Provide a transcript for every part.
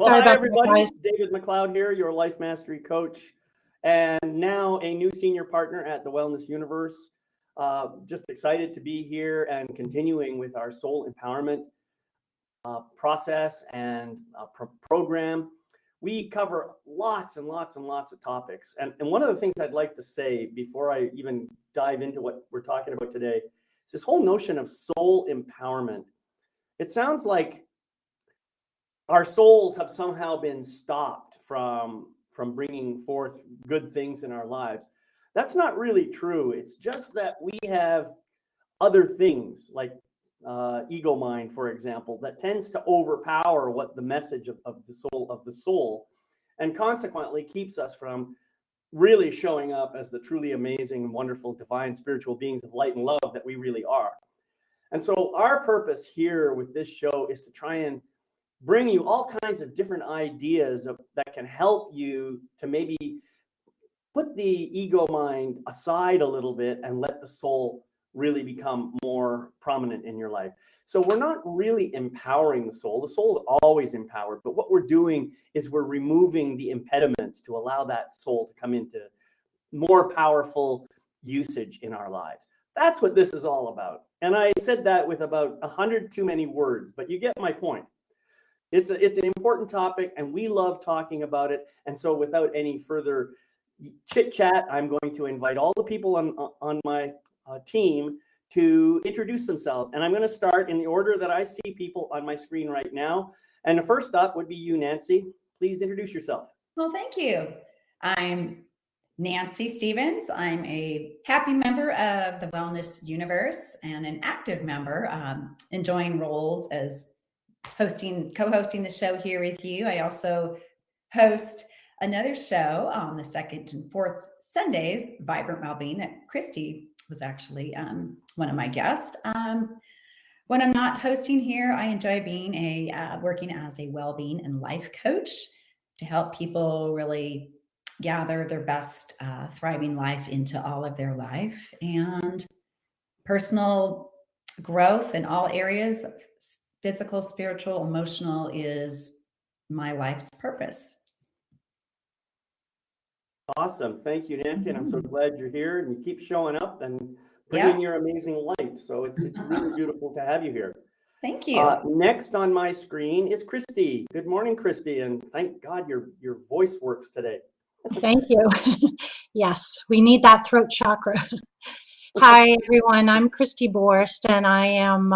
Well, Sorry hi, about that, everybody. guys. David McLeod here, your life mastery coach, and now a new senior partner at the Wellness Universe. Just excited to be here and continuing with our soul empowerment process and program. We cover lots and lots and lots of topics. And one of the things I'd like to say before I even dive into what we're talking about today is this whole notion of soul empowerment. It sounds like our souls have somehow been stopped from bringing forth good things in our lives. That's not really true. It's just that we have other things like ego mind, for example, that tends to overpower what the message of the soul, and consequently keeps us from really showing up as the truly amazing, wonderful, divine, spiritual beings of light and love that we really are. And so our purpose here with this show is to try and bring you all kinds of different ideas that can help you to maybe put the ego mind aside a little bit and let the soul really become more prominent in your life. So we're not really empowering the soul. The soul is always empowered, but what we're doing is we're removing the impediments to allow that soul to come into more powerful usage in our lives. That's what this is all about. And I said that with about 100 too many words, but you get my point. It's an important topic, and we love talking about it. And so without any further chit chat, I'm going to invite all the people on my team to introduce themselves. And I'm going to start in the order that I see people on my screen right now. And the first up would be you, Nancy. Please introduce yourself. Well, thank you. I'm Nancy Stevens. I'm a happy member of the Wellness Universe and an active member, enjoying roles as co-hosting the show here with you. I also host another show on the second and fourth Sundays, Vibrant Wellbeing, that Christy was actually one of my guests. When I'm not hosting here, I enjoy being working as a wellbeing and life coach to help people really gather their best thriving life into all of their life, and personal growth in all areas, physical, spiritual, emotional, is my life's purpose. Awesome. Thank you, Nancy. And I'm so glad you're here and you keep showing up and bringing your amazing light. So it's really beautiful to have you here. Thank you. Next on my screen is Christy. Good morning, Christy. And thank God your voice works today. Thank you. Yes, we need that throat chakra. Hi, everyone. I'm Christy Borst, and I am,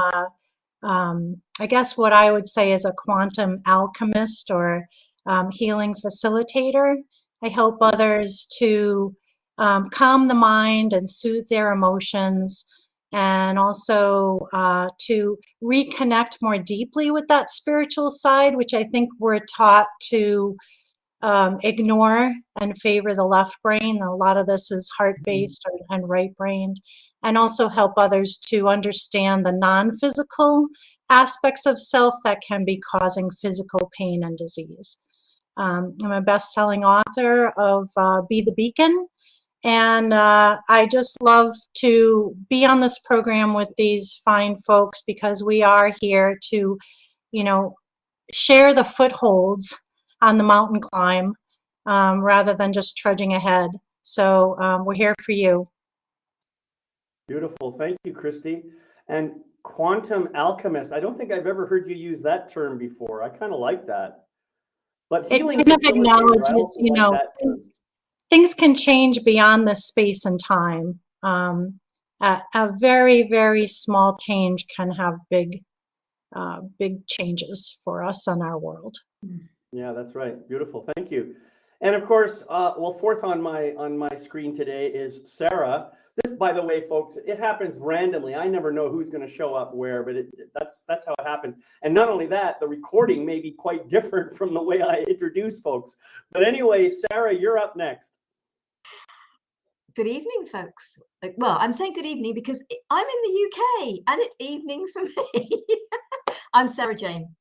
I guess what I would say is a quantum alchemist or healing facilitator. I help others to calm the mind and soothe their emotions, and also to reconnect more deeply with that spiritual side, which I think we're taught to ignore and favor the left brain. A lot of this is heart-based and right-brained, and also help others to understand the non-physical aspects of self that can be causing physical pain and disease. I'm a best-selling author of Be the Beacon, and I just love to be on this program with these fine folks because we are here to, share the footholds on the mountain climb rather than just trudging ahead. So we're here for you. Beautiful. Thank you, Christy. And quantum alchemist, I don't think I've ever heard you use that term before. I kind of like that. But healing it kind of acknowledges, things can change beyond this space and time. A very, very small change can have big changes for us in our world. Yeah, that's right. Beautiful. Thank you. And of course, fourth on my screen today is Sarah. This, by the way, folks, it happens randomly. I never know who's going to show up where, but that's how it happens. And not only that, the recording may be quite different from the way I introduce folks. But anyway, Sarah, you're up next. Good evening, folks. Well, I'm saying good evening because I'm in the UK and it's evening for me. I'm Sarah Jane.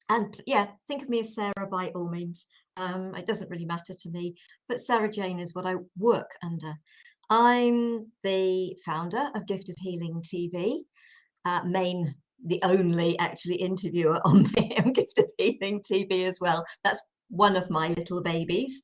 And yeah, think of me as Sarah by all means. It doesn't really matter to me, but Sarah Jane is what I work under. I'm the founder of Gift of Healing TV, main the only actually interviewer on the Gift of Healing TV as well. That's one of my little babies.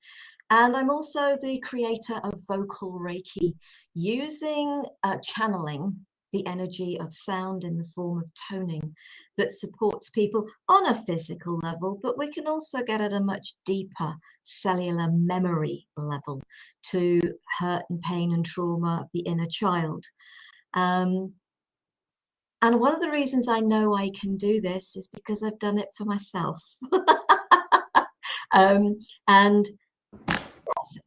And I'm also the creator of Vocal Reiki, using channeling the energy of sound in the form of toning that supports people on a physical level, but we can also get at a much deeper cellular memory level to hurt and pain and trauma of the inner child. And one of the reasons I know I can do this is because I've done it for myself. And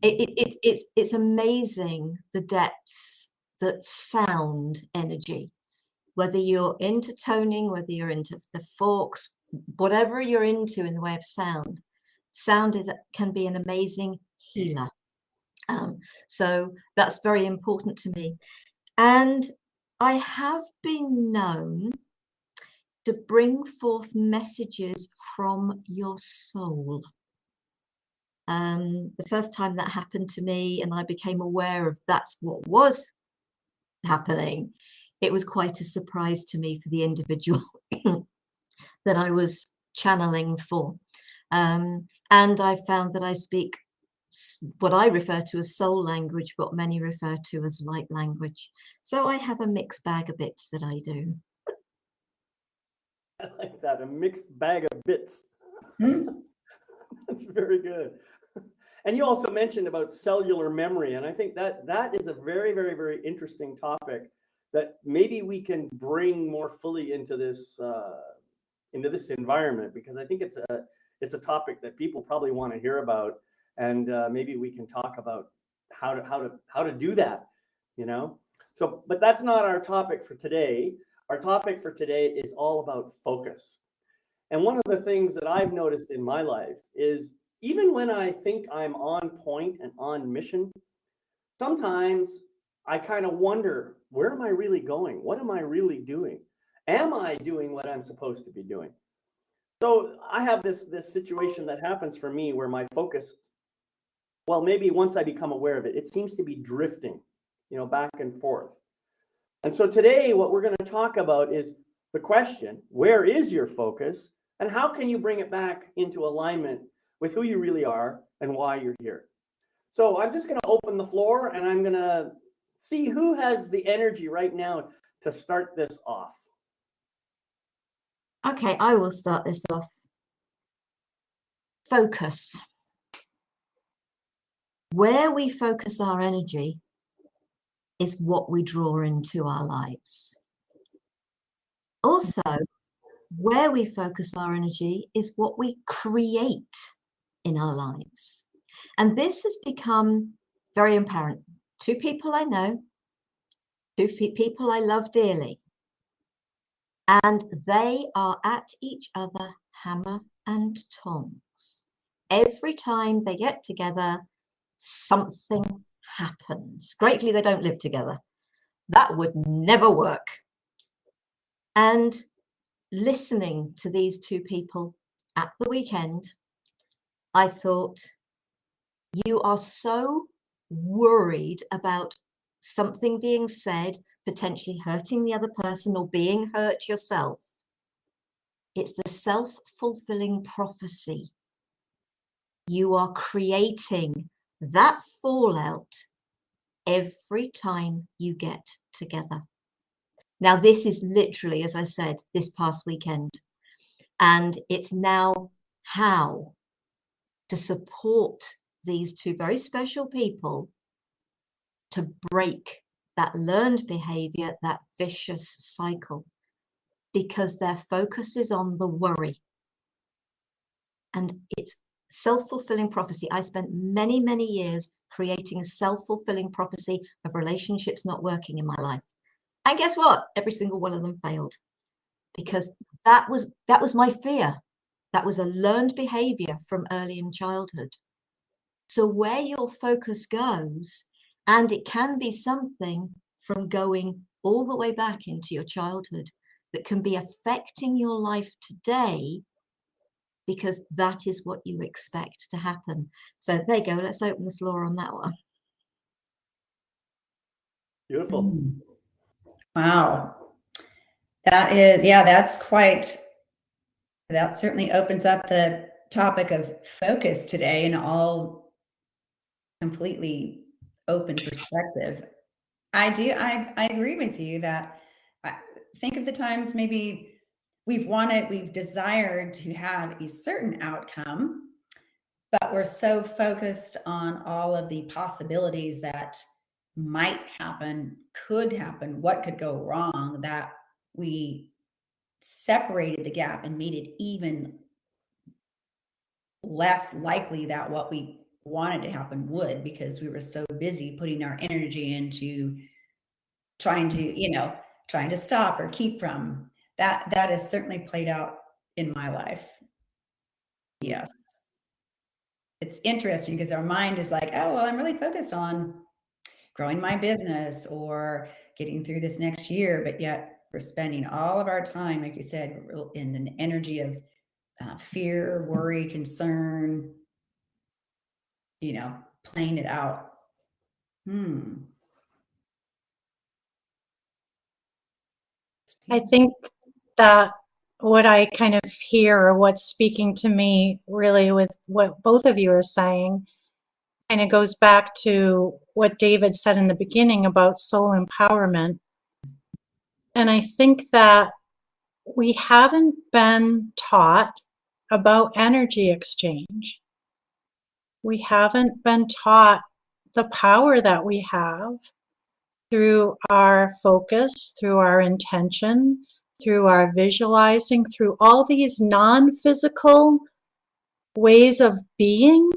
it's amazing the depths that sound energy, whether you're into toning, whether you're into the forks, whatever you're into in the way of sound, can be an amazing healer. So that's very important to me. And I have been known to bring forth messages from your soul. The first time that happened to me and I became aware of that's what was happening, it was quite a surprise to me for the individual that I was channeling for. And I found that I speak what I refer to as soul language, what many refer to as light language. So I have a mixed bag of bits that I do. I like that, a mixed bag of bits. That's very good. And you also mentioned about cellular memory, and I think that is a very, very, very interesting topic that maybe we can bring more fully into this environment, because I think it's a topic that people probably want to hear about, and maybe we can talk about how to do that, you know. So, but that's not our topic for today. Our topic for today is all about focus. And one of the things that I've noticed in my life is, even when I think I'm on point and on mission, sometimes I kind of wonder, where am I really going? What am I really doing? Am I doing what I'm supposed to be doing? So I have this situation that happens for me where my focus, well, maybe once I become aware of it, it seems to be drifting, you know, back and forth. And so today, what we're going to talk about is the question, where is your focus? And how can you bring it back into alignment with who you really are and why you're here? So I'm just going to open the floor, and I'm going to see who has the energy right now to start this off. Okay, I will start this off. Focus. Where we focus our energy is what we draw into our lives. Also, where we focus our energy is what we create in our lives. And this has become very apparent. Two people I know, two people I love dearly, and they are at each other hammer and tongs. Every time they get together, something happens. Gratefully, they don't live together. That would never work. And listening to these two people at the weekend, I thought, you are so worried about something being said, potentially hurting the other person or being hurt yourself. It's the self-fulfilling prophecy. You are creating that fallout every time you get together. Now, this is literally, as I said, this past weekend. And it's now how to support these two very special people to break that learned behavior, that vicious cycle, because their focus is on the worry. And it's self-fulfilling prophecy. I spent many, many years creating a self-fulfilling prophecy of relationships not working in my life. And guess what? Every single one of them failed, because that was my fear. That was a learned behavior from early in childhood. So where your focus goes, and it can be something from going all the way back into your childhood that can be affecting your life today, because that is what you expect to happen. So there you go. Let's open the floor on that one. Beautiful. Wow. That certainly opens up the topic of focus today in all completely open perspective. I agree with you that think of the times maybe we've desired to have a certain outcome, but we're so focused on all of the possibilities that might happen, could happen, what could go wrong, that we separated the gap and made it even less likely that what we wanted to happen would, because we were so busy putting our energy into trying to stop or keep from that. That has certainly played out in my life. Yes. It's interesting because our mind is like, oh, well, I'm really focused on growing my business or getting through this next year. But yet we're spending all of our time, like you said, in an energy of fear, worry, concern, playing it out. I think that what I kind of hear, or what's speaking to me really with what both of you are saying, and it goes back to what David said in the beginning about soul empowerment. And I think that we haven't been taught about energy exchange. We haven't been taught the power that we have through our focus, through our intention, through our visualizing, through all these non-physical ways of being,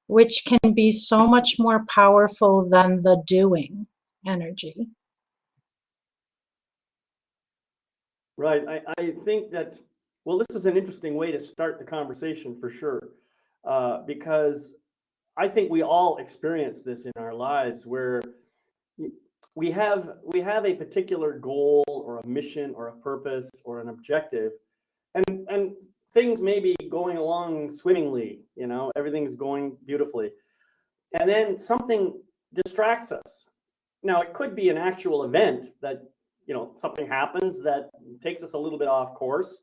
which can be so much more powerful than the doing energy. Right. I think that, well, this is an interesting way to start the conversation for sure, because I think we all experience this in our lives where we have a particular goal or a mission or a purpose or an objective, and things may be going along swimmingly, everything's going beautifully, and then something distracts us. Now, it could be an actual event that something happens that takes us a little bit off course,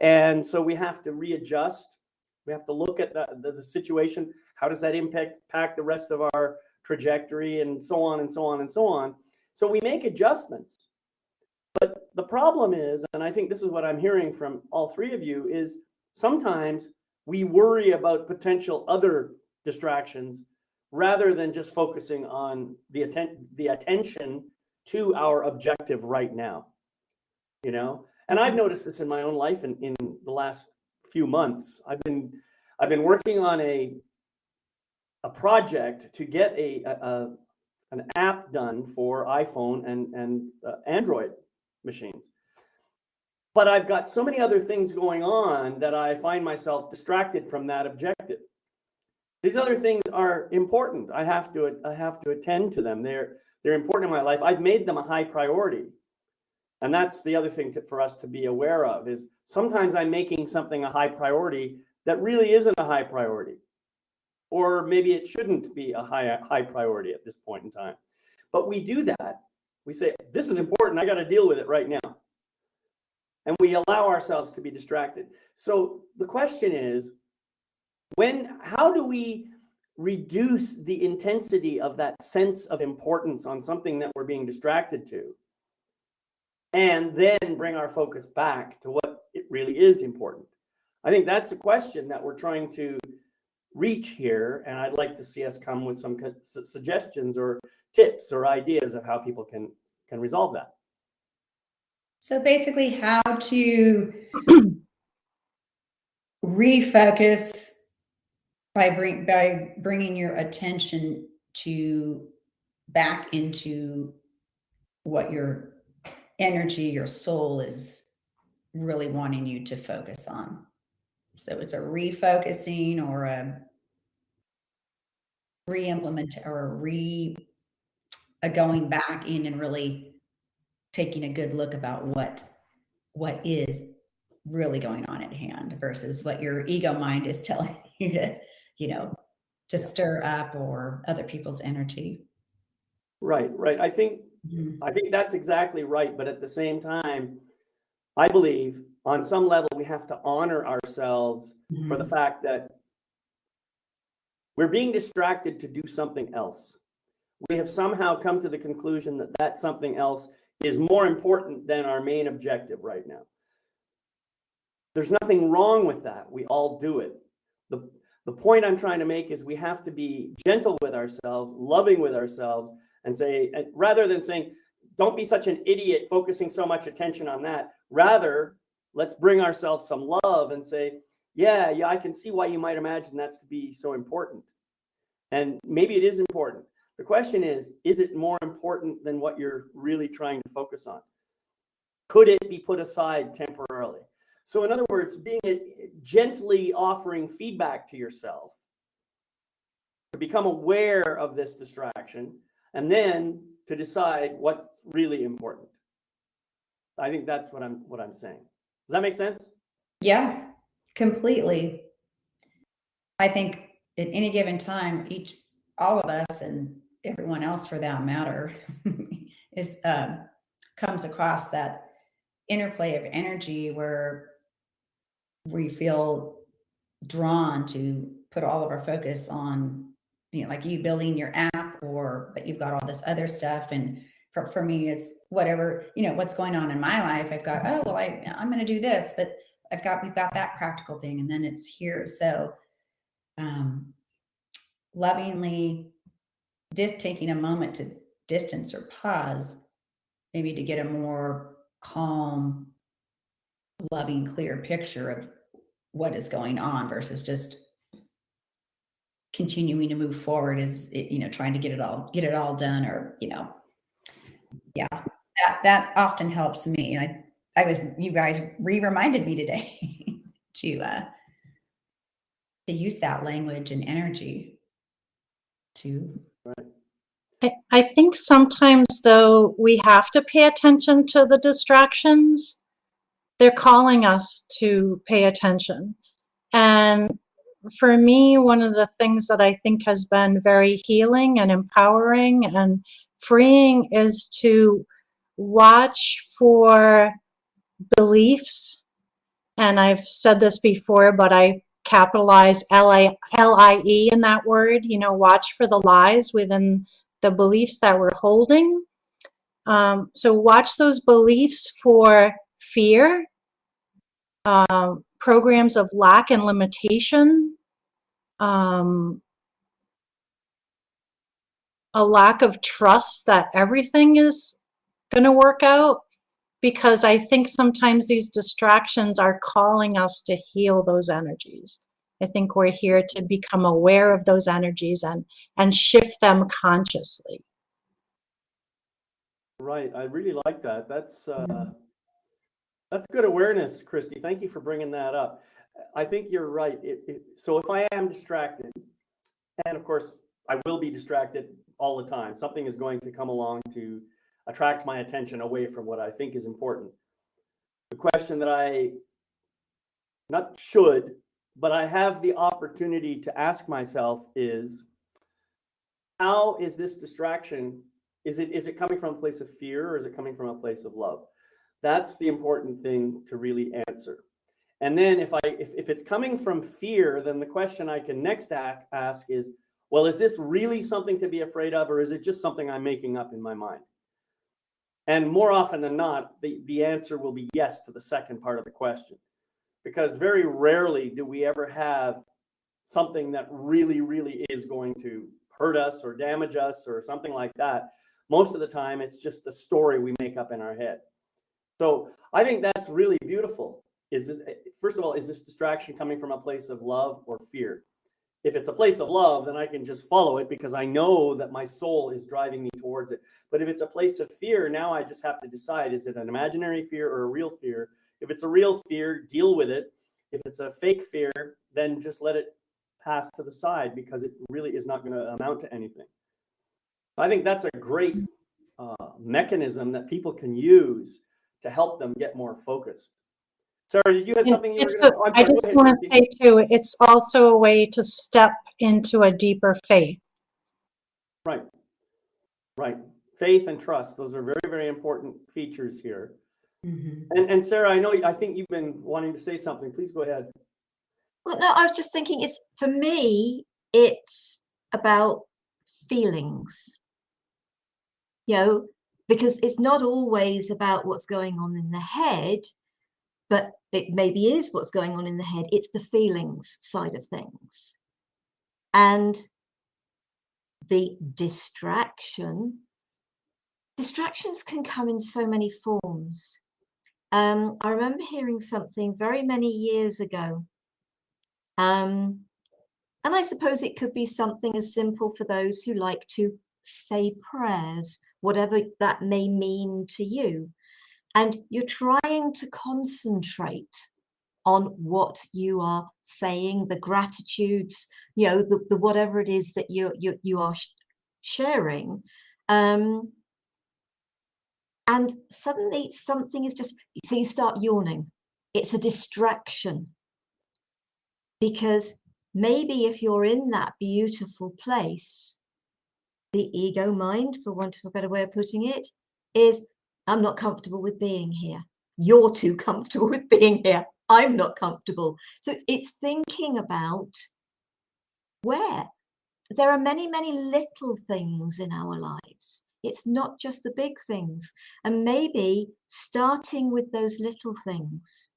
and so we have to readjust. We have to look at the situation. How does that impact the rest of our trajectory, and so on and so on and so on. So we make adjustments. But the problem is, and I think this is what I'm hearing from all three of you, is sometimes we worry about potential other distractions rather than just focusing on the attention to our objective right now. And I've noticed this in my own life in the last few months. I've been working on a project to get an app done for iPhone and Android machines. But I've got so many other things going on that I find myself distracted from that objective. These other things are important. I have to attend to them. They're important in my life. I've made them a high priority. And that's the other thing for us to be aware of, is sometimes I'm making something a high priority that really isn't a high priority. Or maybe it shouldn't be a high priority at this point in time. But we do that. We say, this is important. I got to deal with it right now. And we allow ourselves to be distracted. So the question is, how do we reduce the intensity of that sense of importance on something that we're being distracted to, and then bring our focus back to what it really is important? I think that's the question that we're trying to reach here, and I'd like to see us come with some suggestions or tips or ideas of how people can resolve that. So basically, how to refocus by bringing your attention back into what your energy, your soul is really wanting you to focus on. So it's a refocusing or a re-implement or a going back in and really taking a good look about what is really going on at hand versus what your ego mind is telling you to stir up, or other people's energy. Right. I think that's exactly right. But at the same time, I believe on some level we have to honor ourselves for the fact that we're being distracted to do something else. We have somehow come to the conclusion that that something else is more important than our main objective right now. There's nothing wrong with that. We all do it. The point I'm trying to make is we have to be gentle with ourselves, loving with ourselves, and say, rather than saying, don't be such an idiot focusing so much attention on that. Rather, let's bring ourselves some love and say, yeah, I can see why you might imagine that's to be so important. And maybe it is important. The question is it more important than what you're really trying to focus on? Could it be put aside temporarily? So in other words, gently offering feedback to yourself to become aware of this distraction and then to decide what's really important. I think that's what I'm saying. Does that make sense? Yeah, completely. I think at any given time, all of us and everyone else for that matter comes across that interplay of energy where we feel drawn to put all of our focus on, like you building your app, or but you've got all this other stuff. And for me, it's whatever, what's going on in my life. I've got, oh, well, I'm going to do this, but we've got that practical thing. And then it's here. So lovingly taking a moment to distance or pause, maybe to get a more calm, loving, clear picture of what is going on versus just continuing to move forward trying to get it all done, or yeah, that often helps me. And you guys reminded me today to use that language and energy to. I think sometimes, though, we have to pay attention to the distractions. They're calling us to pay attention. And for me, one of the things that I think has been very healing and empowering and freeing is to watch for beliefs. And I've said this before, but I capitalize L-I-E in that word, watch for the lies within the beliefs that we're holding. So watch those beliefs for fear, programs of lack and limitation, a lack of trust that everything is going to work out, because I think sometimes these distractions are calling us to heal those energies. I think we're here to become aware of those energies and shift them consciously. Right. I really like that. That's good awareness, Christy. Thank you for bringing that up. I think you're right. So if I am distracted, and of course I will be distracted all the time, something is going to come along to attract my attention away from what I think is important. The question that I but I have the opportunity to ask myself is, how is this distraction? Is it coming from a place of fear, or is it coming from a place of love? That's the important thing to really answer. And then if it's coming from fear, then the question I can next ask is, well, is this really something to be afraid of, or is it just something I'm making up in my mind? And more often than not, the answer will be yes to the second part of the question, because very rarely do we ever have something that really, really is going to hurt us or damage us or something like that. Most of the time, it's just a story we make up in our head. So I think that's really beautiful. First of all, is this distraction coming from a place of love or fear? If it's a place of love, then I can just follow it because I know that my soul is driving me towards it. But if it's a place of fear, now I just have to decide, is it an imaginary fear or a real fear? If it's a real fear, deal with it. If it's a fake fear, then just let it pass to the side, because it really is not going to amount to anything. I think that's a great mechanism that people can use to help them get more focused. Sarah, did you have something you were going to? I just want to say too, it's also a way to step into a deeper faith. Right. Faith and trust, those are very, very important features here. And Sarah, I think you've been wanting to say something. Please go ahead. Well, no, I was just thinking, for me, it's about feelings, because it's not always about what's going on in the head, but it maybe is what's going on in the head. It's the feelings side of things. And the distractions can come in so many forms. I remember hearing something very many years ago. And I suppose it could be something as simple for those who like to say prayers, whatever that may mean to you. And you're trying to concentrate on what you are saying, the gratitudes, the whatever it is that you are sharing. And suddenly something is so you start yawning. It's a distraction. Because maybe if you're in that beautiful place, the ego mind, for want of a better way of putting it, is, I'm not comfortable with being here. You're too comfortable with being here. I'm not comfortable. So it's thinking about where. There are many, many little things in our lives. It's not just the big things. And maybe starting with those little things.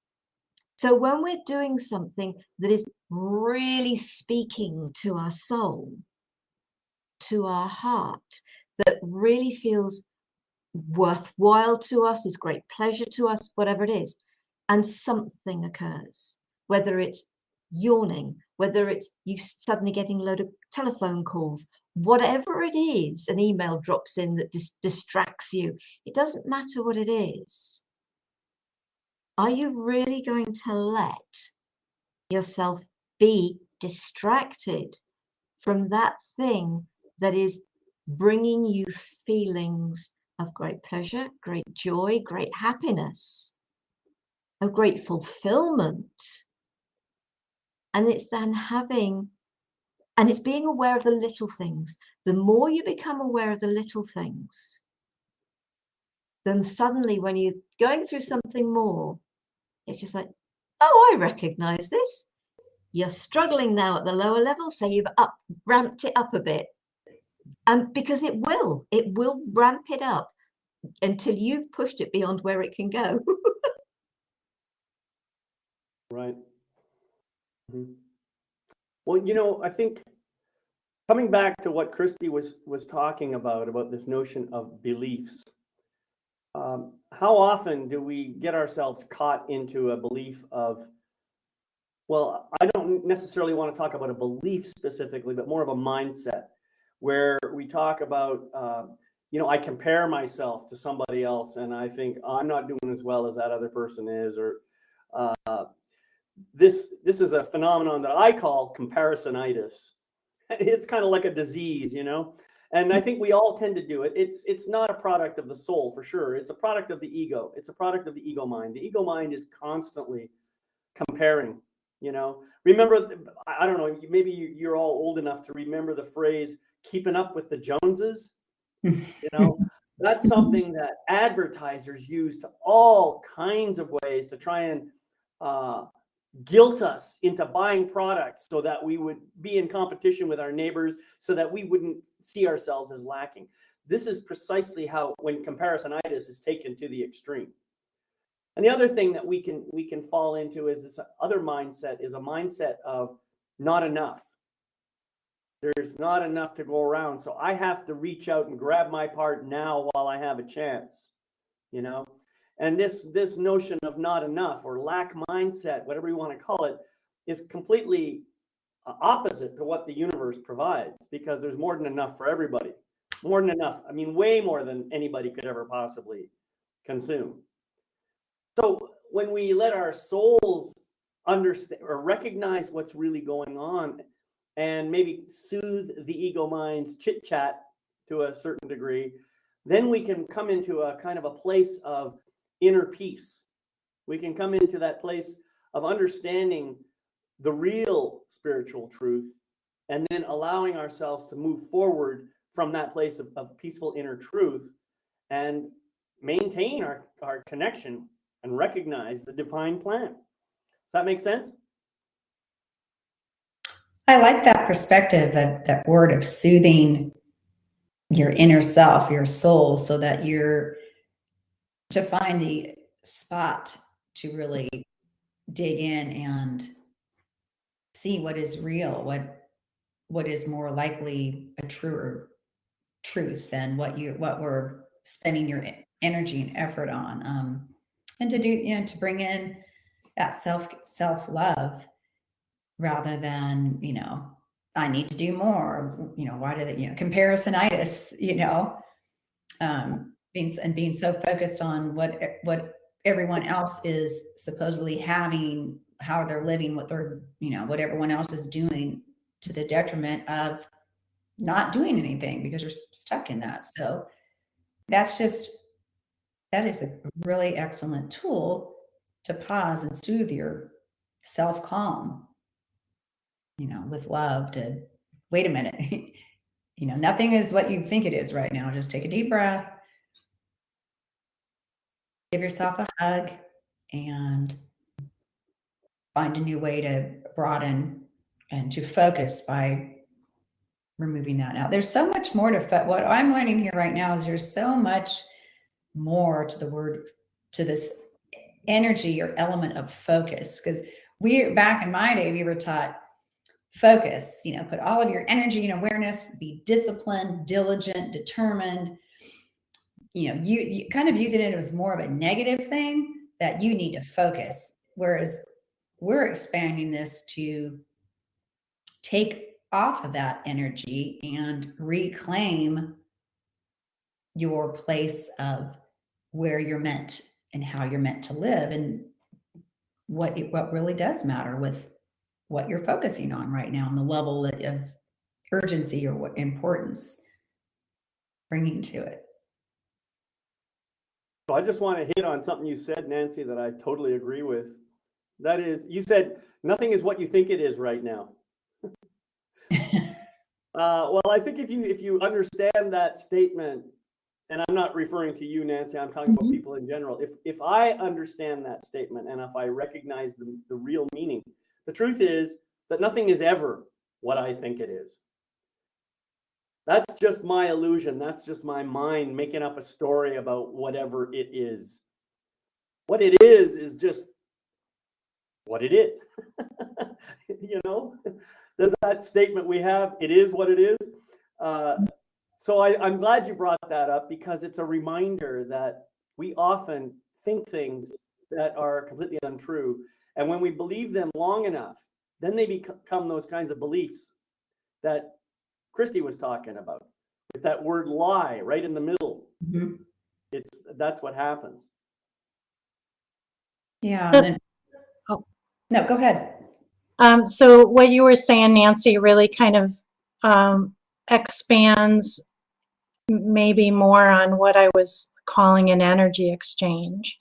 So when we're doing something that is really speaking to our soul, to our heart, that really feels worthwhile to us, is great pleasure to us, whatever it is, and something occurs, whether it's yawning, whether it's you suddenly getting a load of telephone calls, whatever it is, an email drops in that distracts you, it doesn't matter what it is. Are you really going to let yourself be distracted from that thing that is bringing you feelings of great pleasure, great joy, great happiness, of great fulfillment? And it's then it's being aware of the little things. The more you become aware of the little things, then suddenly when you're going through something more, it's just like, oh, I recognize this. You're struggling now at the lower level, so you've ramped it up a bit. Because it will ramp it up until you've pushed it beyond where it can go. Right. Mm-hmm. Well, I think coming back to what Christy was talking about this notion of beliefs, how often do we get ourselves caught into a belief of, well, I don't necessarily want to talk about a belief specifically, but more of a mindset where we talk about, I compare myself to somebody else and I think, oh, I'm not doing as well as that other person is, or this is a phenomenon that I call comparisonitis. It's kind of like a disease, and I think we all tend to do it. It's not a product of the soul for sure. It's a product of the ego. It's a product of the ego mind. The ego mind is constantly comparing. Remember, I don't know, maybe you're all old enough to remember the phrase keeping up with the Joneses. That's something that advertisers use to all kinds of ways to try and guilt us into buying products so that we would be in competition with our neighbors, so that we wouldn't see ourselves as lacking. This is precisely how, when comparisonitis is taken to the extreme. And the other thing that we can fall into is this other mindset, is a mindset of not enough. There's not enough to go around, so I have to reach out and grab my part now while I have a chance, And this notion of not enough, or lack mindset, whatever you want to call it, is completely opposite to what the universe provides, because there's more than enough for everybody. More than enough. I mean, way more than anybody could ever possibly consume. So when we let our souls understand or recognize what's really going on, and maybe soothe the ego mind's chit chat to a certain degree, then we can come into a kind of a place of inner peace. We can come into that place of understanding the real spiritual truth, and then allowing ourselves to move forward from that place of peaceful inner truth, and maintain our connection and recognize the divine plan. Does that make sense? I like that perspective of that word of soothing your inner self, your soul, so that you're to find the spot to really dig in and see what is real, what is more likely a truer truth than what we're spending your energy and effort on, and to do, to bring in that self love rather than, I need to do more, why do they, comparisonitis, being so focused on what everyone else is supposedly having, how they're living, what they're, what everyone else is doing, to the detriment of not doing anything because you're stuck in that. So that is a really excellent tool to pause and soothe your self-calm, with love, to wait a minute, nothing is what you think it is right now. Just take a deep breath, give yourself a hug, and find a new way to broaden and to focus by removing that. Now, there's so much more to what I'm learning here right now is there's so much more to the word, to this energy or element of focus. Because back in my day, we were taught focus, put all of your energy and awareness, be disciplined, diligent, determined. You kind of using it as more of a negative thing, that you need to focus. Whereas we're expanding this to take off of that energy and reclaim your place of where you're meant and how you're meant to live, and what really does matter with what you're focusing on right now, and the level of urgency or what importance bringing to it. So I just want to hit on something you said, Nancy, that I totally agree with. That is, you said nothing is what you think it is right now. Well, I think if you understand that statement, and I'm not referring to you, Nancy, I'm talking about people in general. If I understand that statement, and if I recognize the real meaning, the truth is that nothing is ever what I think it is. That's just my illusion. That's just my mind making up a story about whatever it is. What it is just what it is. There's that statement we have, it is what it is. So I'm glad you brought that up, because it's a reminder that we often think things that are completely untrue. And when we believe them long enough, then they become those kinds of beliefs that Christy was talking about, with that word lie right in the middle. Mm-hmm. That's what happens. Yeah. No, go ahead. So what you were saying, Nancy, really kind of expands maybe more on what I was calling an energy exchange.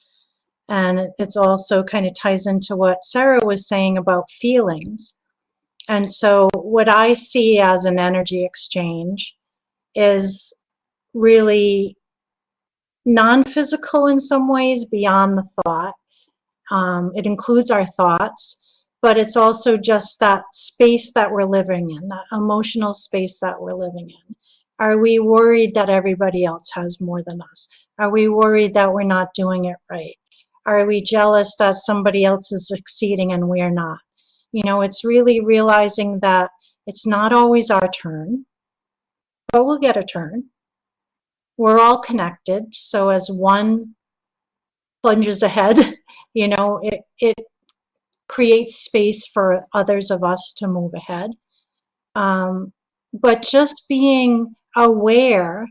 And it's also kind of ties into what Sarah was saying about feelings. And so what I see as an energy exchange is really non-physical in some ways, beyond the thought. It includes our thoughts, but it's also just that space that we're living in, that emotional space that we're living in. Are we worried that everybody else has more than us? Are we worried that we're not doing it right? Are we jealous that somebody else is succeeding and we're not? It's really realizing that it's not always our turn, but we'll get a turn. We're all connected, so as one plunges ahead, it creates space for others of us to move ahead. But just being aware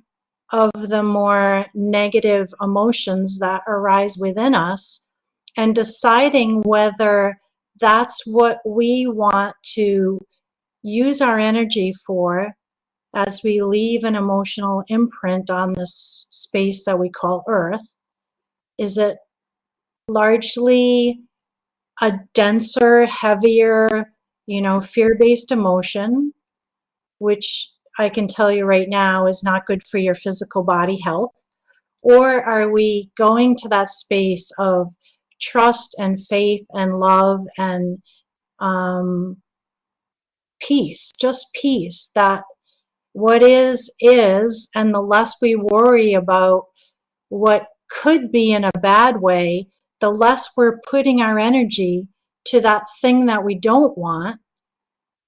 of the more negative emotions that arise within us, and deciding whether that's what we want to use our energy for as we leave an emotional imprint on this space that we call Earth. Is it largely a denser, heavier, fear-based emotion, which I can tell you right now is not good for your physical body health? Or are we going to that space of trust and faith and love and peace, just peace, that what is, and the less we worry about what could be in a bad way, the less we're putting our energy to that thing that we don't want,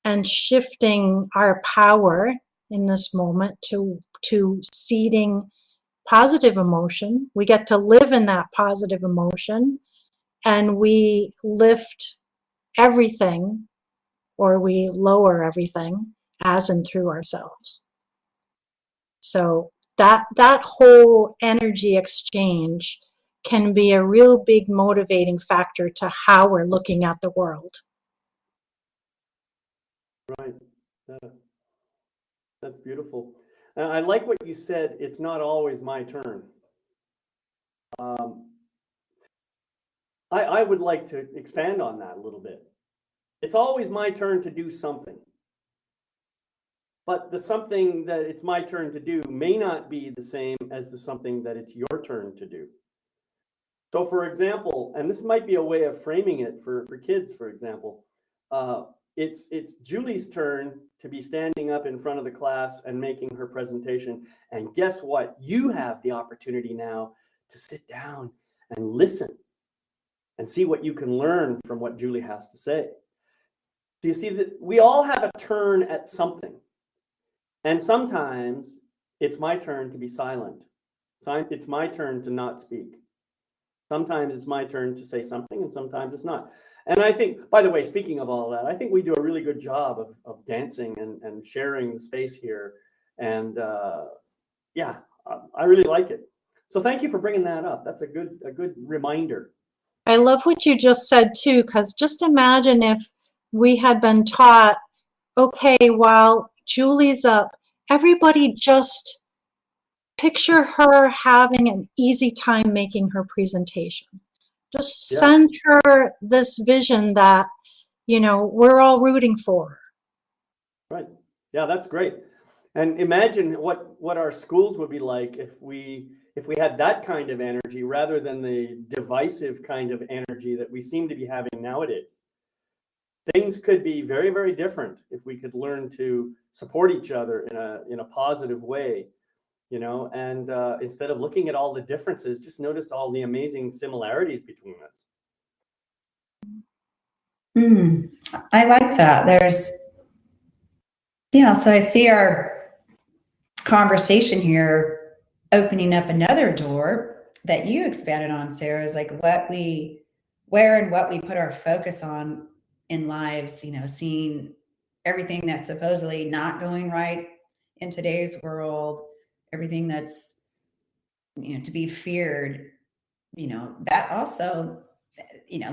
and shifting our power in this moment to seeding positive emotion. We get to live in that positive emotion, and we lift everything, or we lower everything as and through ourselves. So that whole energy exchange can be a real big motivating factor to how we're looking at the world. Right. That's beautiful. And I like what you said, it's not always my turn. I would like to expand on that a little bit. It's always my turn to do something. But the something that it's my turn to do may not be the same as the something that it's your turn to do. So for example, and this might be a way of framing it for kids, for example, it's Julie's turn to be standing up in front of the class and making her presentation. And guess what? You have the opportunity now to sit down and listen and see what you can learn from what Julie has to say. Do you see that we all have a turn at something? And sometimes it's my turn to be silent. It's my turn to not speak. Sometimes it's my turn to say something, and sometimes it's not. And I think, by the way, speaking of all that, I think we do a really good job of dancing and sharing the space here. And yeah, I really like it. So thank you for bringing that up. That's a good reminder. I love what you just said too, because just imagine if we had been taught, okay, while Julie's up, everybody just picture her having an easy time making her presentation. Just send her this vision that, we're all rooting for her. Right. Yeah, that's great. And imagine what our schools would be like if we had that kind of energy rather than the divisive kind of energy that we seem to be having nowadays. Things could be very, very different if we could learn to support each other in a positive way, and instead of looking at all the differences, just notice all the amazing similarities between us. I like that. There's, so I see our conversation here opening up another door that you expanded on, Sarah, is like where and what we put our focus on in lives, seeing everything that's supposedly not going right in today's world, everything that's, to be feared, that also,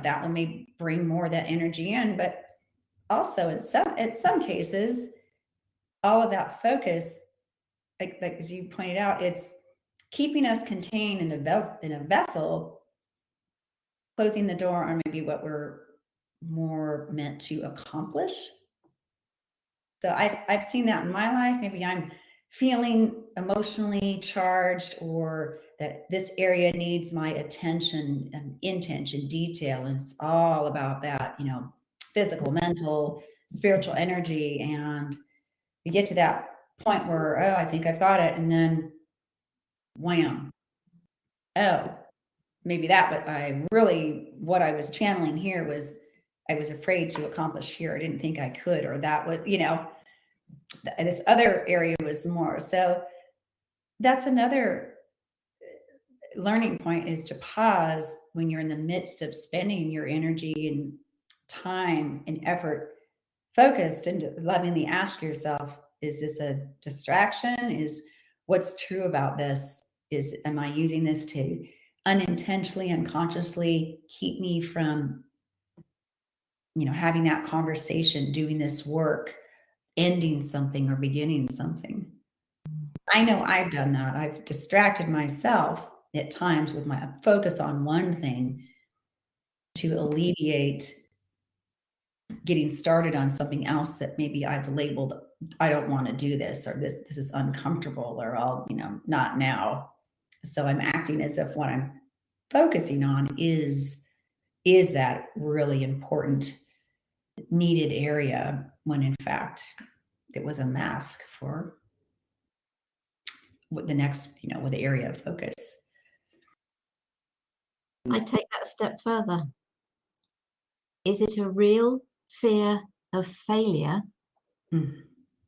that will maybe bring more of that energy in, but also in some cases, all of that focus, like as you pointed out, it's keeping us contained in a vessel, closing the door on maybe what we're more meant to accomplish. So I've seen that in my life. Maybe I'm feeling emotionally charged, or that this area needs my attention and intention, detail, and it's all about that, physical, mental, spiritual energy. And we get to that point where, oh, I think I've got it, and then wham, oh, maybe that, but what I was channeling here was I was afraid to accomplish here. I didn't think I could, or that was, this other area was more. So that's another learning point, is to pause when you're in the midst of spending your energy and time and effort focused, and lovingly ask yourself, is this a distraction? Is what's true about this? Am I using this to unintentionally, unconsciously keep me from, having that conversation, doing this work, ending something or beginning something? I know I've done that. I've distracted myself at times with my focus on one thing to alleviate getting started on something else that maybe I've labeled, I don't want to do this, or this is uncomfortable, or I'll, not now. So I'm acting as if what I'm focusing on is that really important, needed area, when in fact it was a mask for what the next, with the area of focus. I take that a step further. Is it a real fear of failure,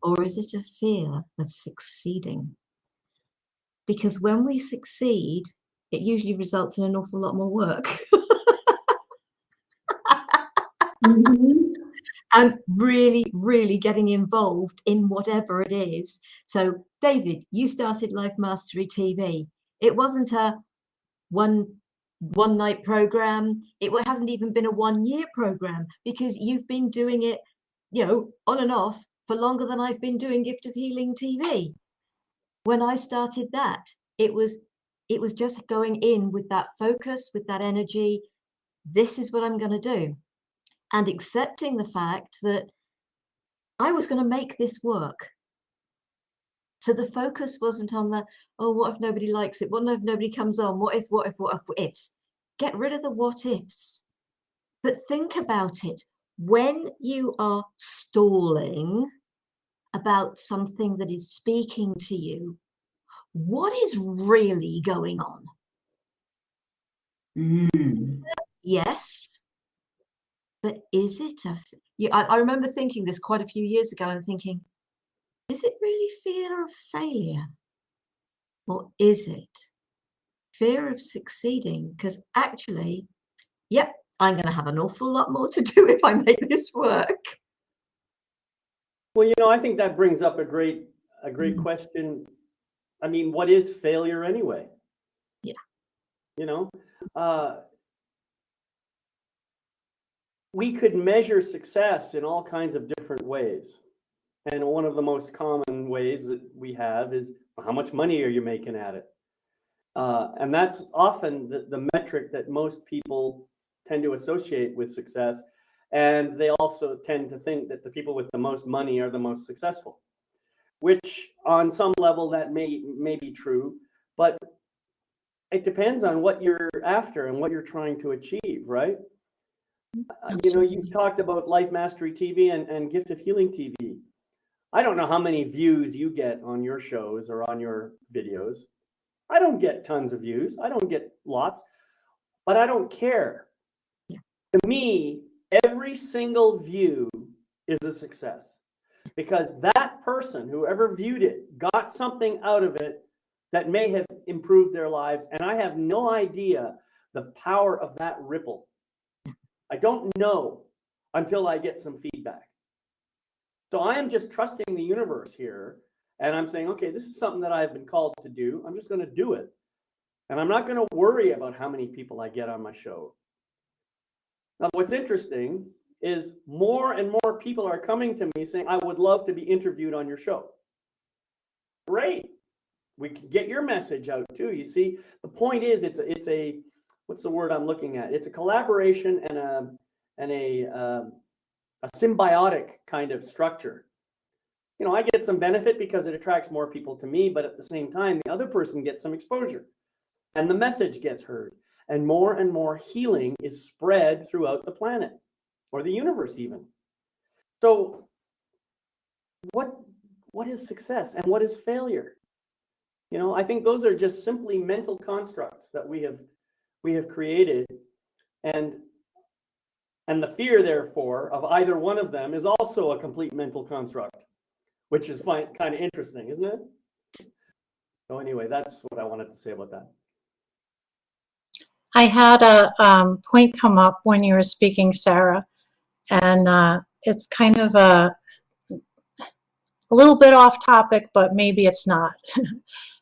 or is it a fear of succeeding? Because when we succeed, it usually results in an awful lot more work. And really, really getting involved in whatever it is. So, David, you started Life Mastery TV. It wasn't a one night program. It hasn't even been a 1 year program, because you've been doing it, on and off for longer than I've been doing Gift of Healing TV. When I started that, it was just going in with that focus, with that energy. This is what I'm going to do. And accepting the fact that I was going to make this work. So the focus wasn't on the, oh, what if nobody likes it? What if nobody comes on? What if? It's get rid of the what ifs. But think about it. When you are stalling about something that is speaking to you, what is really going on? Yes. But is it I remember thinking this quite a few years ago and thinking, is it really fear of failure? Or is it fear of succeeding? Because actually, yep, I'm going to have an awful lot more to do if I make this work. Well, I think that brings up a great question. I mean, what is failure anyway? Yeah. We could measure success in all kinds of different ways. And one of the most common ways that we have is, how much money are you making at it? And that's often the metric that most people tend to associate with success. And they also tend to think that the people with the most money are the most successful, which on some level that may be true, but it depends on what you're after and what you're trying to achieve, right? You've talked about Life Mastery TV and Gift of Healing TV. I don't know how many views you get on your shows or on your videos. I don't get tons of views. I don't get lots, but I don't care. Yeah. To me, every single view is a success, because that person, whoever viewed it, got something out of it that may have improved their lives. And I have no idea the power of that ripple. I don't know until I get some feedback. So I am just trusting the universe here. And I'm saying, okay, this is something that I've been called to do. I'm just going to do it. And I'm not going to worry about how many people I get on my show. Now, what's interesting is more and more people are coming to me saying, I would love to be interviewed on your show. Great. We can get your message out too. You see, the point is, it's a what's the word I'm looking at? It's a collaboration and a symbiotic kind of structure. I get some benefit because it attracts more people to me, but at the same time, the other person gets some exposure and the message gets heard, and more healing is spread throughout the planet or the universe even. So what is success and what is failure? I think those are just simply mental constructs that we have created, and the fear, therefore, of either one of them is also a complete mental construct, which is kind of interesting, isn't it? So anyway, that's what I wanted to say about that. I had a point come up when you were speaking, Sarah, and it's kind of a little bit off topic, but maybe it's not.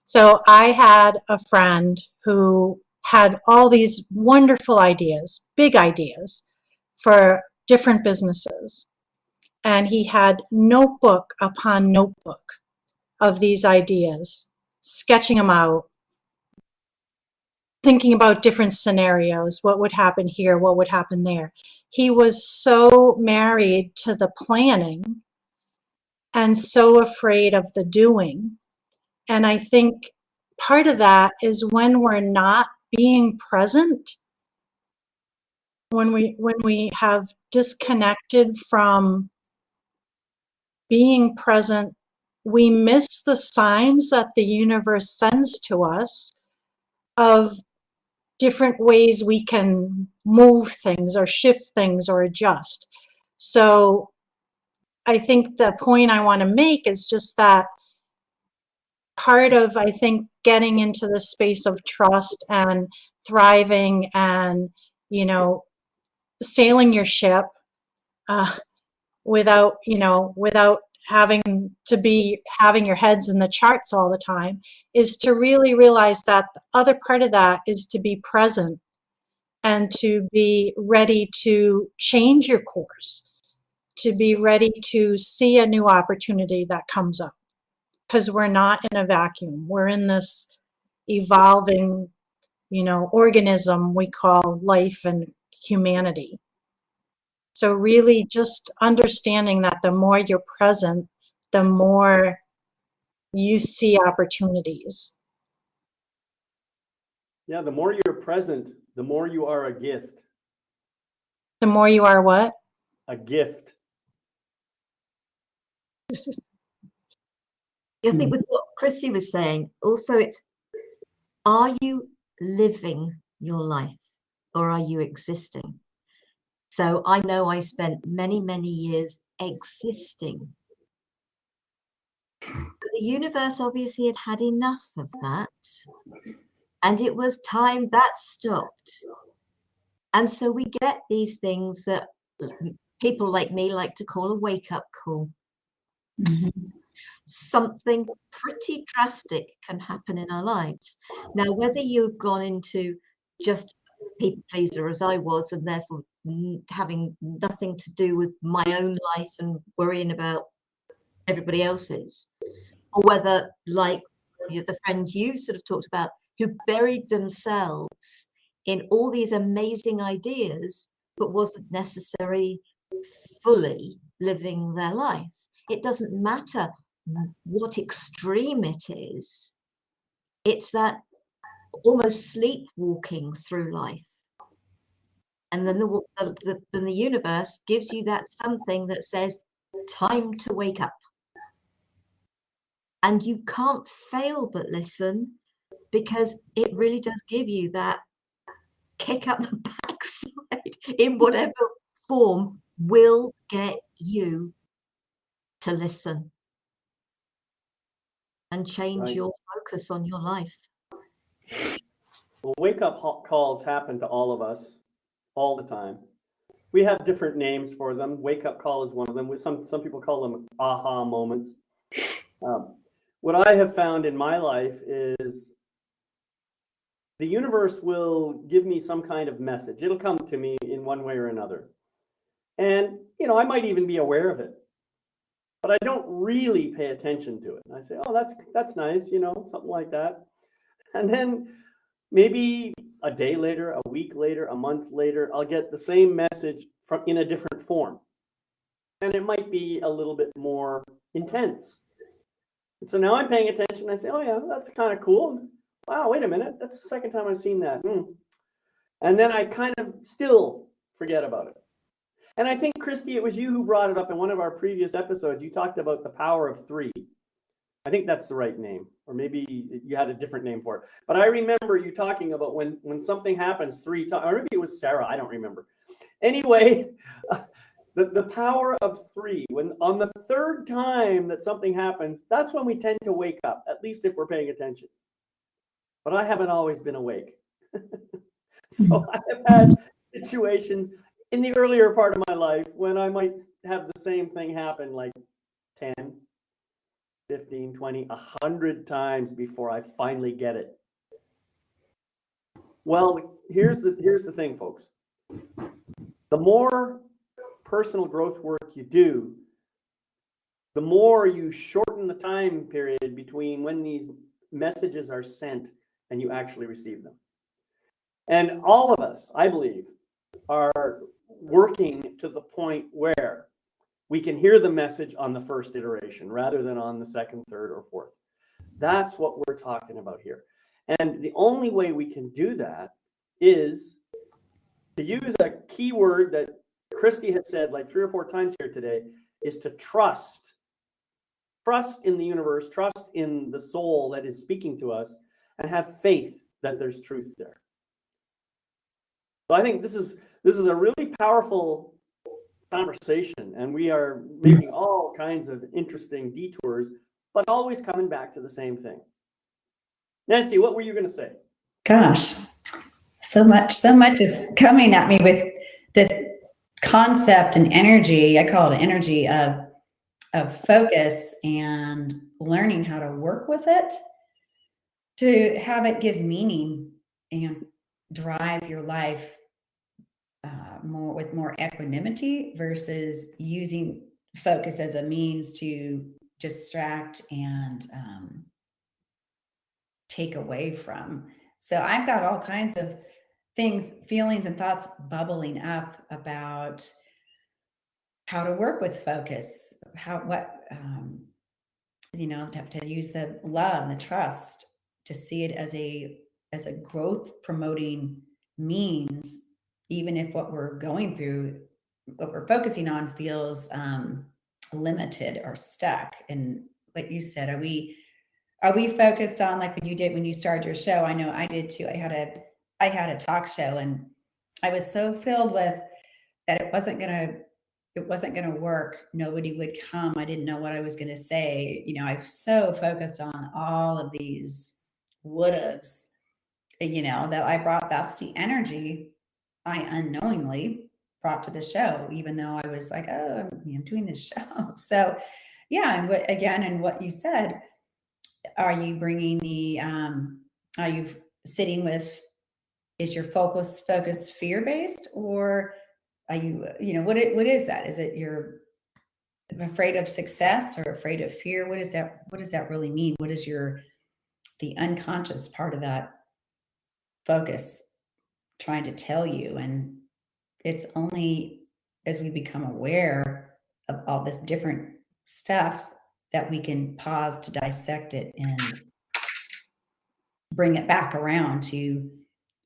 So I had a friend who had all these wonderful ideas, big ideas for different businesses. And he had notebook upon notebook of these ideas, sketching them out, thinking about different scenarios, what would happen here, what would happen there. He was so married to the planning and so afraid of the doing. And I think part of that is when we're not being present, when we have disconnected from being present, we miss the signs that the universe sends to us of different ways we can move things or shift things or adjust. So I think the point I want to make is just that part of, I think, getting into the space of trust and thriving and, you know, sailing your ship without having to be having your heads in the charts all the time, is to really realize that the other part of that is to be present and to be ready to change your course, to be ready to see a new opportunity that comes up. Because we're not in a vacuum. We're in this evolving, organism we call life and humanity. So really just understanding that the more you're present, the more you see opportunities. Yeah, the more you're present, the more you are a gift. The more you are what? A gift. I think with what Christy was saying, also are you living your life or are you existing? So I know I spent many, many years existing. But the universe obviously had enough of that. And it was time that stopped. And so we get these things that people like me like to call a wake-up call. Mm-hmm. Something pretty drastic can happen in our lives. Now, whether you've gone into just people pleaser as I was, and therefore having nothing to do with my own life and worrying about everybody else's, or whether, like the friend you sort of talked about, who buried themselves in all these amazing ideas, but wasn't necessarily fully living their life. It doesn't matter what extreme it is. It's that almost sleepwalking through life. And then the universe gives you that something that says, time to wake up. And you can't fail but listen, because it really does give you that kick up the backside in whatever form will get you to listen and change your focus on your life. Well, wake-up calls happen to all of us all the time. We have different names for them. Wake-up call is one of them. Some people call them aha moments. What I have found in my life is the universe will give me some kind of message. It'll come to me in one way or another. And, I might even be aware of it, but I don't really pay attention to it. And I say, oh, that's nice, something like that. And then maybe a day later, a week later, a month later, I'll get the same message in a different form. And it might be a little bit more intense. And so now I'm paying attention. I say, oh yeah, that's kind of cool. Wow, wait a minute. That's the second time I've seen that. And then I kind of still forget about it. And I think, Christy, it was you who brought it up in one of our previous episodes. You talked about the power of 3. I think that's the right name, or maybe you had a different name for it. But I remember you talking about when something happens 3 times, or maybe it was Sarah, I don't remember. Anyway, the power of 3, when on the 3rd time that something happens, that's when we tend to wake up, at least if we're paying attention. But I haven't always been awake. So I have had situations in the earlier part of my life when I might have the same thing happen like 10, 15, 20, 100 times before I finally get it. Well, here's the thing, folks. The more personal growth work you do, the more you shorten the time period between when these messages are sent and you actually receive them. And all of us, I believe, are working to the point where we can hear the message on the first iteration rather than on the second, third, or fourth. That's what we're talking about here. And the only way we can do that is to use a key word that Christy has said like 3 or 4 times here today, is to trust. Trust in the universe, trust in the soul that is speaking to us, and have faith that there's truth there. So I think this is a really powerful conversation, and we are making all kinds of interesting detours, but always coming back to the same thing. Nancy, what were you going to say? Gosh, so much is coming at me with this concept and energy. I call it energy of focus, and learning how to work with it to have it give meaning and drive your life more equanimity versus using focus as a means to distract and take away from. So I've got all kinds of things, feelings and thoughts bubbling up about how to work with focus, to use the love and the trust, to see it as a growth promoting means, even if what we're going through, what we're focusing on feels limited or stuck. And like you said, are we focused on, like when you started your show? I know I did too. I had a talk show, and I was so filled with that it wasn't going to work. Nobody would come. I didn't know what I was going to say. I'm so focused on all of these would-haves, that that's the energy I unknowingly brought to the show, even though I was like, oh, I'm doing this show. So yeah. And what you said, are you bringing are you sitting with, is your focus fear-based, or are you, what is that? Is it you're afraid of success or afraid of fear? What does that really mean? What is the unconscious part of that focus trying to tell you? And it's only as we become aware of all this different stuff that we can pause to dissect it and bring it back around to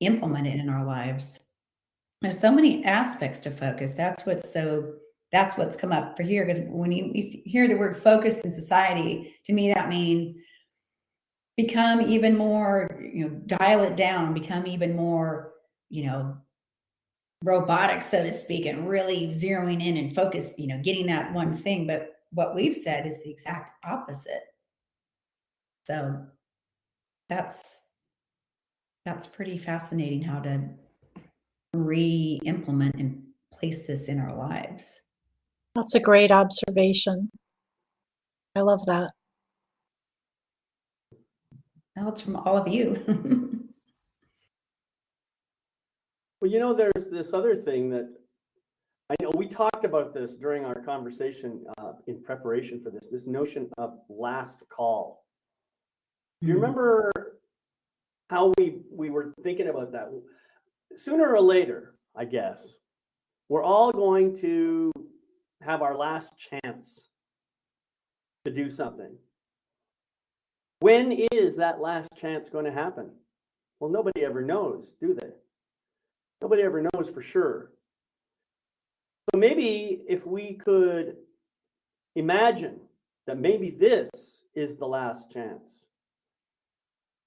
implement it in our lives. There's so many aspects to focus. That's what's come up for here. Because when you hear the word focus in society, to me, that means become even more, dial it down, become even more, robotic, so to speak, and really zeroing in and focus, getting that one thing. But what we've said is the exact opposite. So that's pretty fascinating how to re-implement and place this in our lives. That's a great observation. I love that. Well, it's from all of you. Well, there's this other thing that I know we talked about this during our conversation in preparation for this notion of last call. Do you remember how we were thinking about that? Sooner or later, I guess, we're all going to have our last chance to do something. When is that last chance going to happen? Well, nobody ever knows, do they? Nobody ever knows for sure. So maybe if we could imagine that maybe this is the last chance.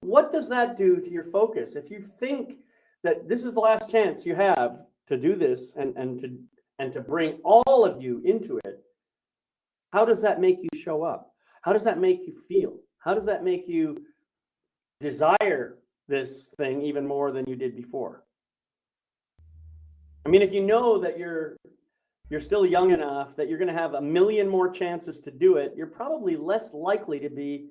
What does that do to your focus? If you think that this is the last chance you have to do this and to bring all of you into it, how does that make you show up? How does that make you feel? How does that make you desire this thing even more than you did before? I mean, if you know that you're still young enough that you're going to have 1 million more chances to do it, you're probably less likely to be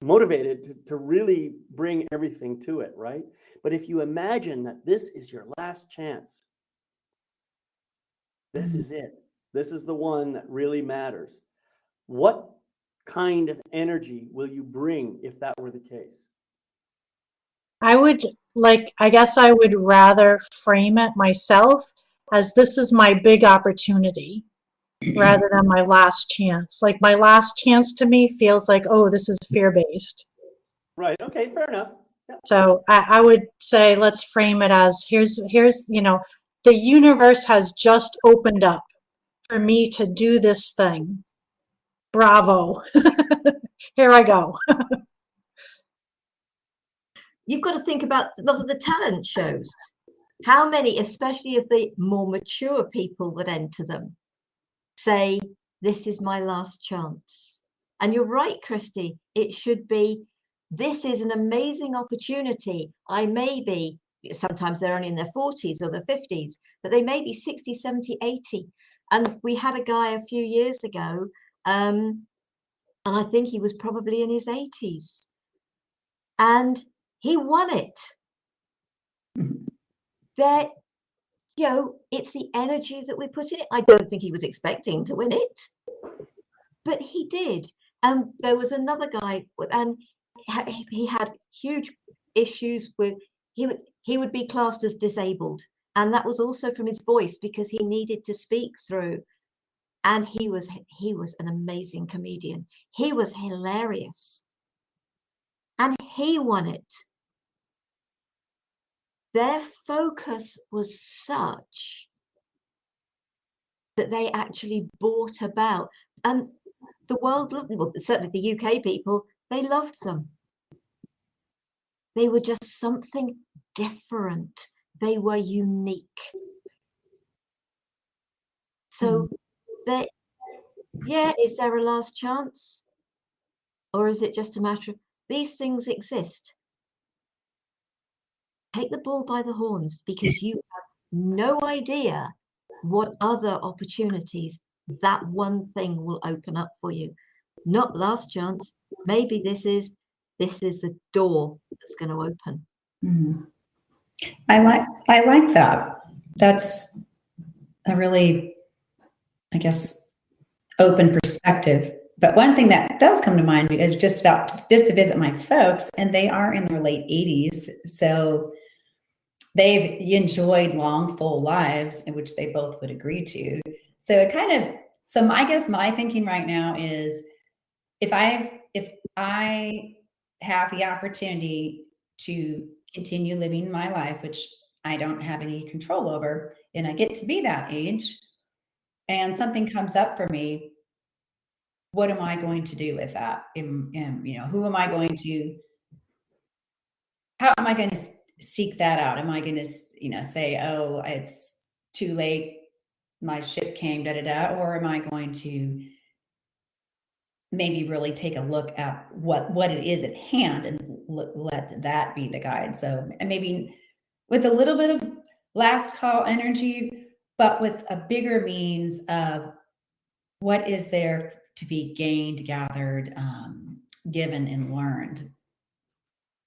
motivated to really bring everything to it, right? But if you imagine that this is your last chance, this is it. This is the one that really matters. What kind of energy will you bring if that were the case? I guess I would rather frame it myself as this is my big opportunity rather than my last chance. Like my last chance to me feels like, oh, this is fear-based. Right. Okay. Fair enough. Yeah. So I would say let's frame it as here's the universe has just opened up for me to do this thing. Bravo. Here I go. You've got to think about a lot of the talent shows. How many, especially of the more mature people that enter them, say, this is my last chance. And you're right, Christy, it should be, this is an amazing opportunity. I may be, sometimes they're only in their 40s or their 50s, but they may be 60, 70, 80. And we had a guy a few years ago, and I think he was probably in his 80s. And he won it. There, it's the energy that we put in it. I don't think he was expecting to win it, but he did. And there was another guy, and he had huge issues with, he would be classed as disabled. And that was also from his voice, because he needed to speak through. And he was an amazing comedian. He was hilarious. And he won it. Their focus was such that they actually brought about, and the world loved them. Well, certainly the UK people, they loved them. They were just something different. They were unique. So is there a last chance? Or is it just a matter of these things exist? Take the bull by the horns, because you have no idea what other opportunities that one thing will open up for you. Not last chance. Maybe this is the door that's going to open. Mm. I like that. That's a really, I guess, open perspective. But one thing that does come to mind is just to visit my folks, and they are in their late 80s. So they've enjoyed long, full lives, in which they both would agree to. So I guess my thinking right now is, if I have the opportunity to continue living my life, which I don't have any control over, and I get to be that age, and something comes up for me, what am I going to do with that? How am I going to seek that out? Am I going to, say, oh, it's too late, my ship came, or am I going to maybe really take a look at what it is at hand and let that be the guide? So, and maybe with a little bit of last call energy, but with a bigger means of what is there to be gained, gathered, given, and learned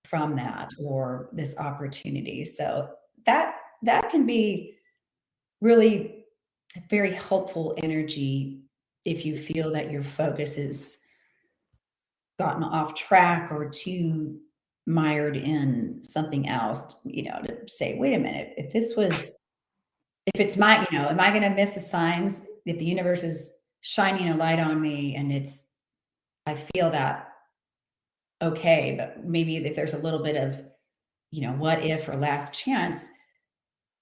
from that, or this opportunity. So that can be really very helpful energy if you feel that your focus is gotten off track or too mired in something else, to say, wait a minute, if it's my, am I going to miss the signs if the universe is shining a light on me and I feel that, okay, but maybe if there's a little bit of, what if or last chance,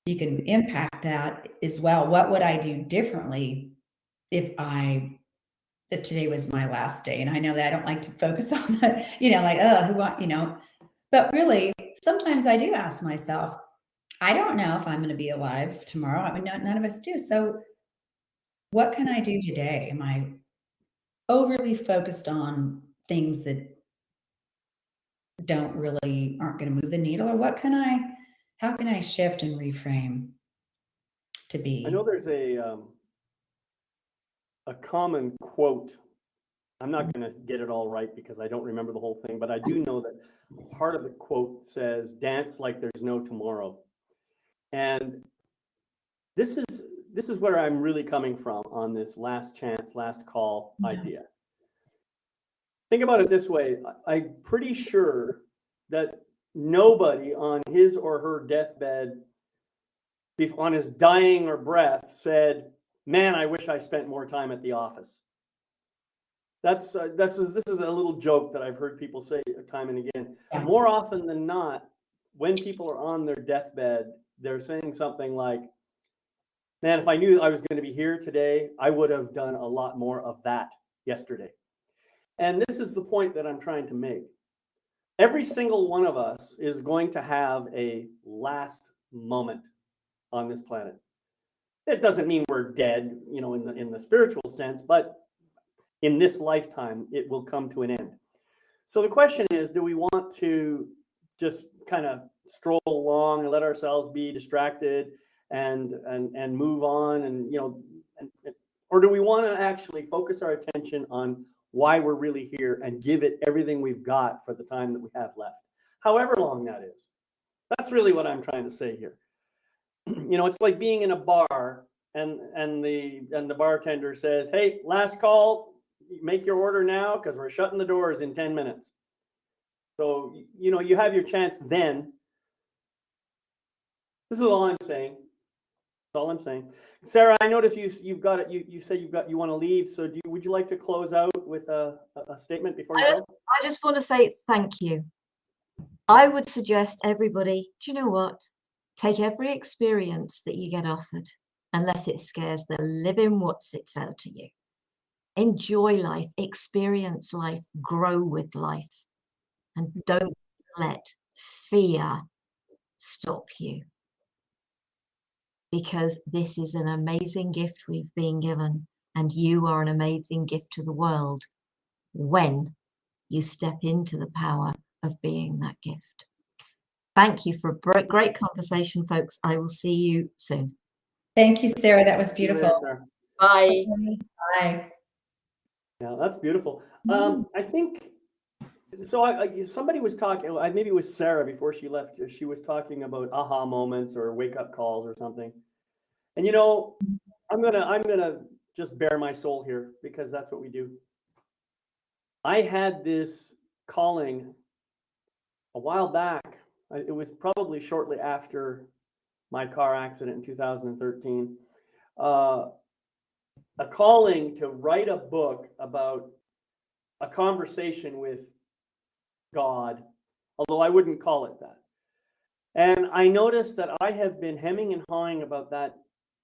you can impact that as well. What would I do differently if today was my last day? And I know that I don't like to focus on that, but really, sometimes I do ask myself, I don't know if I'm going to be alive tomorrow. I mean, none of us do. So what can I do today? Am I overly focused on things that aren't going to move the needle? Or how can I shift and reframe to be? I know there's a common quote. I'm not going to get it all right because I don't remember the whole thing, but I do know that part of the quote says, "Dance like there's no tomorrow." And this is where I'm really coming from on this last chance, last call idea. Think about it this way. I'm pretty sure that nobody on his or her deathbed, on his dying or breath, said, "Man, I wish I spent more time at the office." This is a little joke that I've heard people say a time and again. Yeah. More often than not, when people are on their deathbed, they're saying something like, man, if I knew I was going to be here today, I would have done a lot more of that yesterday. And this is the point that I'm trying to make. Every single one of us is going to have a last moment on this planet. It doesn't mean we're dead, in the spiritual sense, but in this lifetime, it will come to an end. So the question is, do we want to just kind of stroll along and let ourselves be distracted and move on or do we want to actually focus our attention on why we're really here and give it everything we've got for the time that we have left, however long that is? That's really what I'm trying to say here. It's like being in a bar and the bartender says, hey, last call, make your order now because we're shutting the doors in 10 minutes. So, you have your chance then. This is all I'm saying. That's all I'm saying. Sarah, I notice you've got it. You said you want to leave. So would you like to close out with a statement before you go? I just want to say thank you. I would suggest everybody, do you know what? Take every experience that you get offered, unless it scares the living whatsits out of you. Enjoy life, experience life, grow with life, and don't let fear stop you. Because this is an amazing gift we've been given, and you are an amazing gift to the world when you step into the power of being that gift. Thank you for a great conversation, folks. I will see you soon. Thank you, Sarah. That was beautiful. Sarah. Bye. Bye. Yeah, that's beautiful. I think so. Somebody was talking. Maybe it was Sarah before she left. She was talking about aha moments or wake up calls or something. And I'm gonna just bare my soul here because that's what we do. I had this calling a while back. It was probably shortly after my car accident in 2013. A calling to write a book about a conversation with God, although I wouldn't call it that. And I noticed that I have been hemming and hawing about that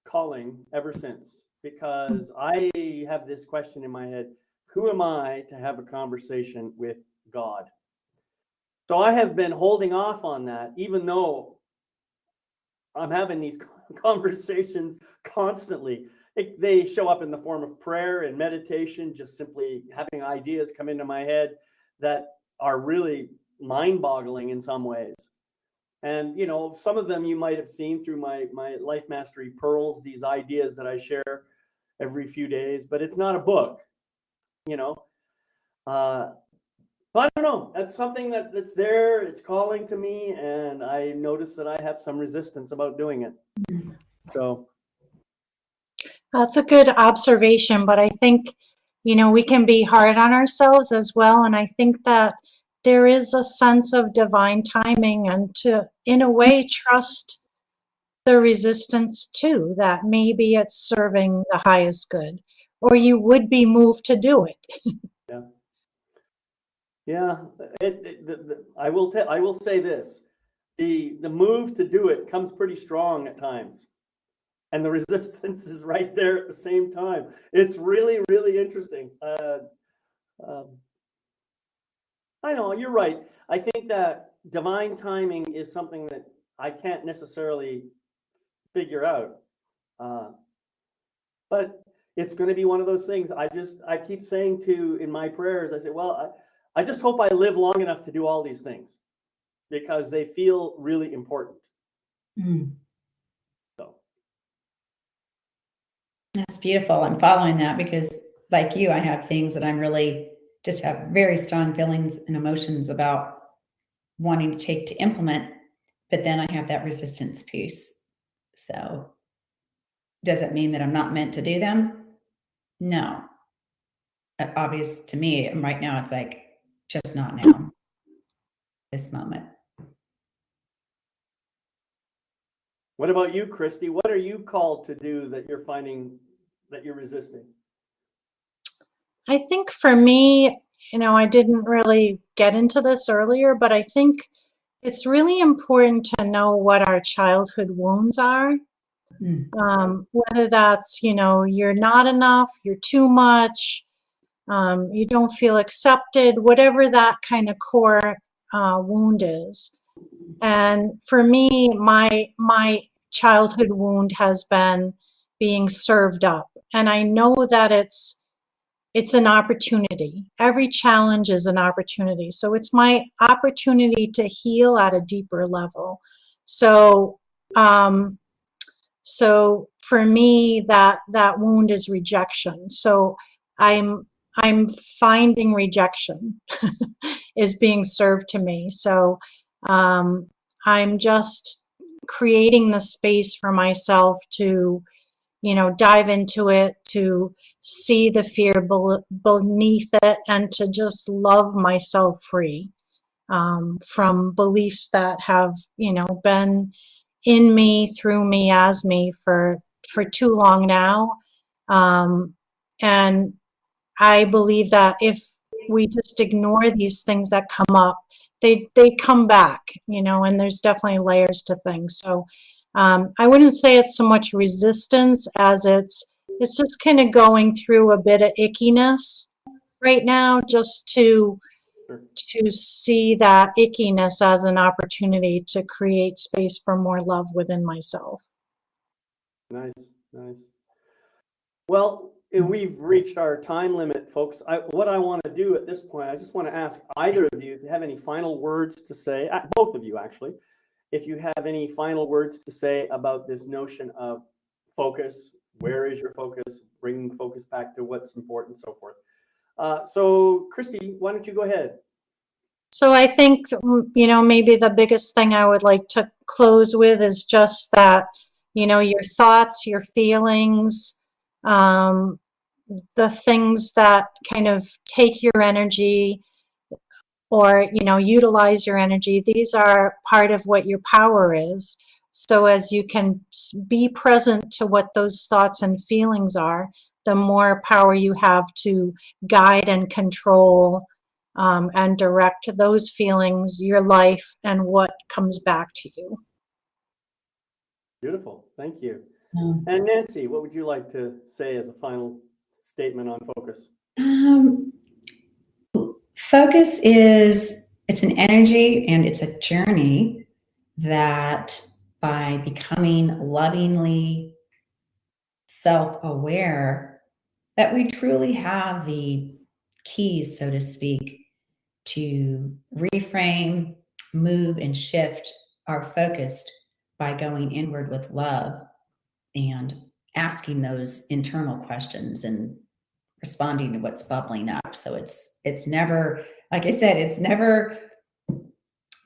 calling ever since, because I have this question in my head: who am I to have a conversation with God? So I have been holding off on that, even though I'm having these conversations constantly. They show up in the form of prayer and meditation, just simply having ideas come into my head that are really mind-boggling in some ways. And, some of them you might have seen through my Life Mastery Pearls, these ideas that I share every few days, but it's not a book, But I don't know. That's something that's there. It's calling to me, and I notice that I have some resistance about doing it. So That's a good observation, but I think, we can be hard on ourselves as well. And I think that there is a sense of divine timing and to, in a way, trust the resistance too, that maybe it's serving the highest good, or you would be moved to do it. yeah. I will say this: the move to do it comes pretty strong at times, and the resistance is right there at the same time. It's really, really interesting. I know you're right. I think that divine timing is something that I can't necessarily figure out, but it's going to be one of those things. I keep saying in my prayers, I say, well, I just hope I live long enough to do all these things because they feel really important. So That's beautiful. I'm following that because, like you, I have things that I'm really just have very strong feelings and emotions about wanting to take to implement, but then I have that resistance piece. So does it mean that I'm not meant to do them? No. Obvious to me right now, it's like, just not now, this moment. what about you, Christy? What are you called to do that you're finding that you're resisting? I think for me, I didn't really get into this earlier, but I think it's really important to know what our childhood wounds are. Whether that's, you're not enough, you're too much, you don't feel accepted, whatever that kind of core wound is. And for me, my childhood wound has been being served up. And I know that it's an opportunity. Every challenge is an opportunity. So it's my opportunity to heal at a deeper level. So, so for me, that wound is rejection. So I'm finding rejection is being served to me. So I'm just creating the space for myself to, dive into it, to see the fear beneath it, and to just love myself free from beliefs that have, been in me, through me, as me for too long now. And I believe that if we just ignore these things that come up, they come back, and there's definitely layers to things. So I wouldn't say it's so much resistance as it's just kind of going through a bit of ickiness right now, just to see that ickiness as an opportunity to create space for more love within myself. Nice, nice. Well, we've reached our time limit, folks. What I want to do at this point, I just want to ask either of you if you have any final words to say, both of you actually, if you have any final words to say about this notion of focus, where is your focus, bringing focus back to what's important, so forth. So Christy, why don't you go ahead? So I think, maybe the biggest thing I would like to close with is just that, your thoughts, your feelings, the things that kind of take your energy or, utilize your energy, these are part of what your power is. So as you can be present to what those thoughts and feelings are, the more power you have to guide and control and direct those feelings, your life, and what comes back to you. Beautiful. Thank you. And Nancy, what would you like to say as a final statement on focus? Focus it's an energy and it's a journey that by becoming lovingly self-aware, that we truly have the keys, so to speak, to reframe, move, and shift our focus by going inward with love and asking those internal questions and responding to what's bubbling up. So it's never, like I said, it's never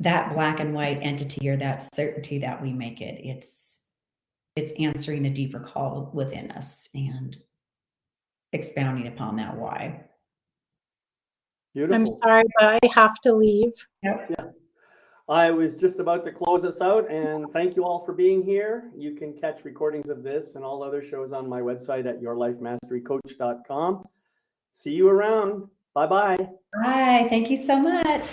that black and white entity or that certainty that we make it. It's answering a deeper call within us and expounding upon that why. Beautiful. I'm sorry, but I have to leave. Yep. Yeah. I was just about to close us out, and thank you all for being here. You can catch recordings of this and all other shows on my website at yourlifemasterycoach.com. See you around. Bye-bye. Bye. Thank you so much.